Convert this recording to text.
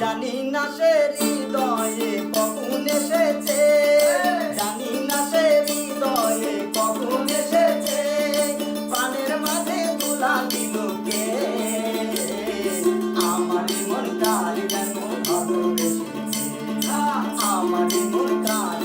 জানি না সে হৃদয়ে কখন এসেছে, জানি না সে হৃদয়ে কখন এসেছে, প্রাণের মাঝে দুলা দিল কে, আমারই মন কার যেন ভালোবেসেছে, আমারই মন কার